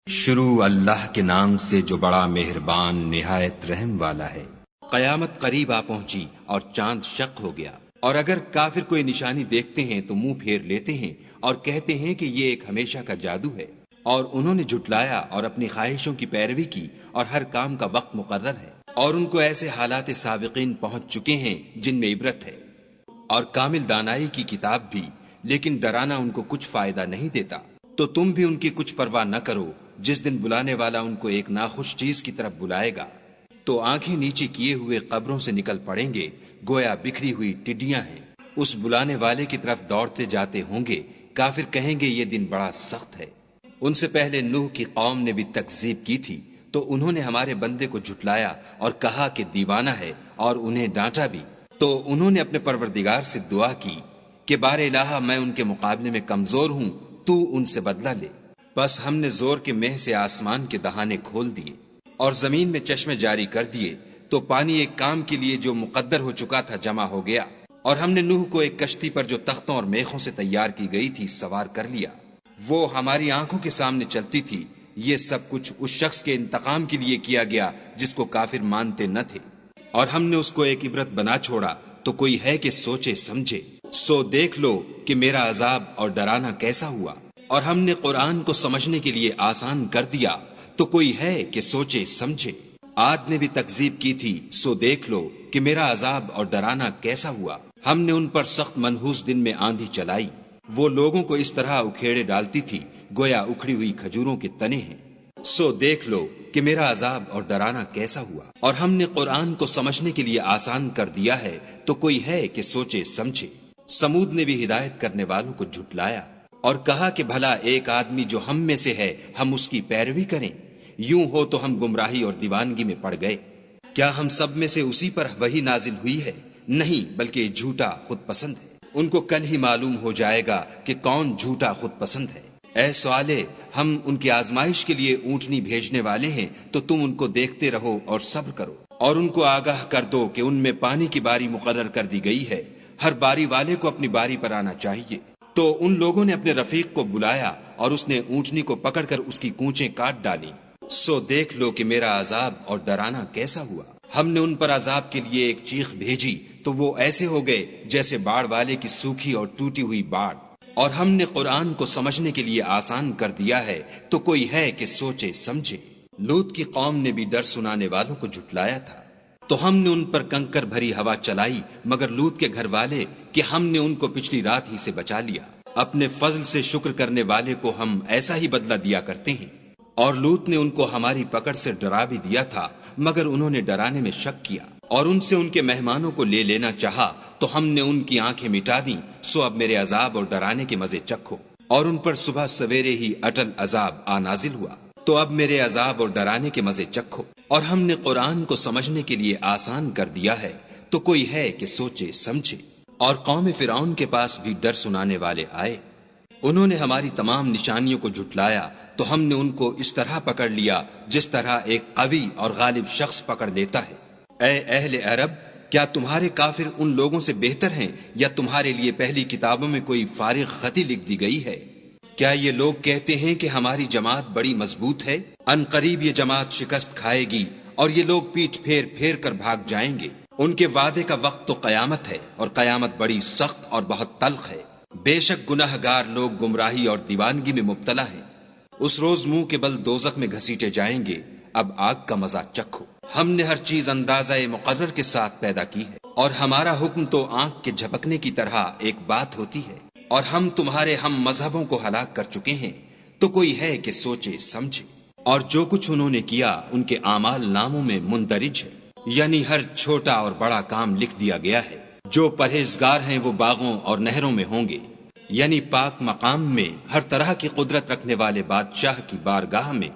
شروع اللہ کے نام سے جو بڑا مہربان نہایت رحم والا ہے۔ قیامت قریب آ پہنچی اور چاند شق ہو گیا، اور اگر کافر کوئی نشانی دیکھتے ہیں تو منہ پھیر لیتے ہیں اور کہتے ہیں کہ یہ ایک ہمیشہ کا جادو ہے، اور انہوں نے جھٹلایا اور اپنی خواہشوں کی پیروی کی، اور ہر کام کا وقت مقرر ہے، اور ان کو ایسے حالات سابقین پہنچ چکے ہیں جن میں عبرت ہے، اور کامل دانائی کی کتاب بھی، لیکن ڈرانا ان کو کچھ فائدہ نہیں دیتا۔ تو تم بھی ان کی کچھ پرواہ نہ کرو، جس دن بلانے والا ان کو ایک ناخوش چیز کی طرف بلائے گا تو آنکھیں نیچے کیے ہوئے قبروں سے نکل پڑیں گے، گویا بکھری ہوئی ٹڈیاں ہیں۔ اس بلانے والے کی طرف دوڑتے جاتے ہوں گے، کافر کہیں گے یہ دن بڑا سخت ہے۔ ان سے پہلے نوح کی قوم نے بھی تکذیب کی تھی، تو انہوں نے ہمارے بندے کو جھٹلایا اور کہا کہ دیوانہ ہے، اور انہیں ڈانٹا بھی۔ تو انہوں نے اپنے پروردگار سے دعا کی کہ بار الہ میں ان کے مقابلے میں کمزور ہوں، تو ان سے بدلہ لے۔ بس ہم نے زور کے مہ سے آسمان کے دہانے کھول دیے اور زمین میں چشمے جاری کر دیے، تو پانی ایک کام کے لیے جو مقدر ہو چکا تھا جمع ہو گیا، اور ہم نے نوح کو ایک کشتی پر جو تختوں اور میخوں سے تیار کی گئی تھی سوار کر لیا، وہ ہماری آنکھوں کے سامنے چلتی تھی۔ یہ سب کچھ اس شخص کے انتقام کے لیے کیا گیا جس کو کافر مانتے نہ تھے، اور ہم نے اس کو ایک عبرت بنا چھوڑا، تو کوئی ہے کہ سوچے سمجھے۔ سو دیکھ لو کہ میرا عذاب اور ڈرانا کیسا ہوا، اور ہم نے قرآن کو سمجھنے کے لیے آسان کر دیا، تو کوئی ہے کہ سوچے سمجھے۔ عاد نے بھی تکذیب کی تھی، سو دیکھ لو کہ میرا عذاب اور ڈرانا کیسا ہوا۔ ہم نے ان پر سخت منحوس دن میں آندھی چلائی، وہ لوگوں کو اس طرح اکھیڑے ڈالتی تھی گویا اکھڑی ہوئی کھجوروں کے تنے ہیں۔ سو دیکھ لو کہ میرا عذاب اور ڈرانا کیسا ہوا، اور ہم نے قرآن کو سمجھنے کے لیے آسان کر دیا ہے، تو کوئی ہے کہ سوچے سمجھے۔ سمود نے بھی ہدایت کرنے والوں کو جھٹلایا اور کہا کہ بھلا ایک آدمی جو ہم میں سے ہے ہم اس کی پیروی کریں؟ یوں ہو تو ہم گمراہی اور دیوانگی میں پڑ گئے۔ کیا ہم سب میں سے اسی پر وحی نازل ہوئی ہے؟ نہیں، بلکہ یہ جھوٹا خود پسند ہے۔ ان کو کل ہی معلوم ہو جائے گا کہ کون جھوٹا خود پسند ہے۔ اے صالح، ہم ان کی آزمائش کے لیے اونٹنی بھیجنے والے ہیں، تو تم ان کو دیکھتے رہو اور صبر کرو، اور ان کو آگاہ کر دو کہ ان میں پانی کی باری مقرر کر دی گئی ہے، ہر باری والے کو اپنی باری پر آنا چاہیے۔ تو ان لوگوں نے اپنے رفیق کو بلایا اور اس نے اونٹنی کو پکڑ کر اس کی کونچیں کاٹ ڈالی۔ سو دیکھ لو کہ میرا عذاب اور ڈرانا کیسا ہوا۔ ہم نے ان پر عذاب کے لیے ایک چیخ بھیجی، تو وہ ایسے ہو گئے جیسے باڑ والے کی سوکھی اور ٹوٹی ہوئی باڑ۔ اور ہم نے قرآن کو سمجھنے کے لیے آسان کر دیا ہے، تو کوئی ہے کہ سوچے سمجھے۔ لوط کی قوم نے بھی ڈر سنانے والوں کو جھٹلایا تھا، تو ہم نے ان پر کنکر بھری ہوا چلائی، مگر لوط کے گھر والے کہ ہم نے ان کو پچھلی رات ہی سے بچا لیا۔ اپنے فضل سے شکر کرنے والے کو ہم ایسا ہی بدلہ دیا کرتے ہیں۔ اور لوط نے ان کو ہماری پکڑ سے ڈرا بھی دیا تھا، مگر انہوں نے ڈرانے میں شک کیا، اور ان سے ان کے مہمانوں کو لے لینا چاہا، تو ہم نے ان کی آنکھیں مٹا دیں۔ سو اب میرے عذاب اور ڈرانے کے مزے چکھو۔ اور ان پر صبح سویرے ہی اٹل عذاب آ نازل ہوا، تو اب میرے عذاب اور ڈرانے کے مزے چکھو۔ اور ہم نے قرآن کو سمجھنے کے لیے آسان کر دیا ہے، تو کوئی ہے کہ سوچے سمجھے۔ اور قوم فرعون کے پاس بھی ڈر سنانے والے آئے، انہوں نے ہماری تمام نشانیوں کو جھٹلایا، تو ہم نے ان کو اس طرح پکڑ لیا جس طرح ایک قوی اور غالب شخص پکڑ لیتا ہے۔ اے اہل عرب، کیا تمہارے کافر ان لوگوں سے بہتر ہیں، یا تمہارے لیے پہلی کتابوں میں کوئی فارغ خطی لکھ دی گئی ہے؟ کیا یہ لوگ کہتے ہیں کہ ہماری جماعت بڑی مضبوط ہے؟ ان قریب یہ جماعت شکست کھائے گی، اور یہ لوگ پیٹھ پھیر پھیر کر بھاگ جائیں گے۔ ان کے وعدے کا وقت تو قیامت ہے، اور قیامت بڑی سخت اور بہت تلخ ہے۔ بے شک گناہ گار لوگ گمراہی اور دیوانگی میں مبتلا ہیں۔ اس روز منہ کے بل دوزخ میں گھسیٹے جائیں گے، اب آگ کا مزہ چکھو۔ ہم نے ہر چیز اندازہ مقرر کے ساتھ پیدا کی ہے، اور ہمارا حکم تو آنکھ کے جھپکنے کی طرح ایک بات ہوتی ہے۔ اور ہم تمہارے ہم مذہبوں کو ہلاک کر چکے ہیں، تو کوئی ہے کہ سوچے سمجھے۔ اور جو کچھ انہوں نے کیا ان کے اعمال ناموں میں مندرج ہے، یعنی ہر چھوٹا اور بڑا کام لکھ دیا گیا ہے۔ جو پرہیزگار ہیں وہ باغوں اور نہروں میں ہوں گے، یعنی پاک مقام میں، ہر طرح کی قدرت رکھنے والے بادشاہ کی بارگاہ میں۔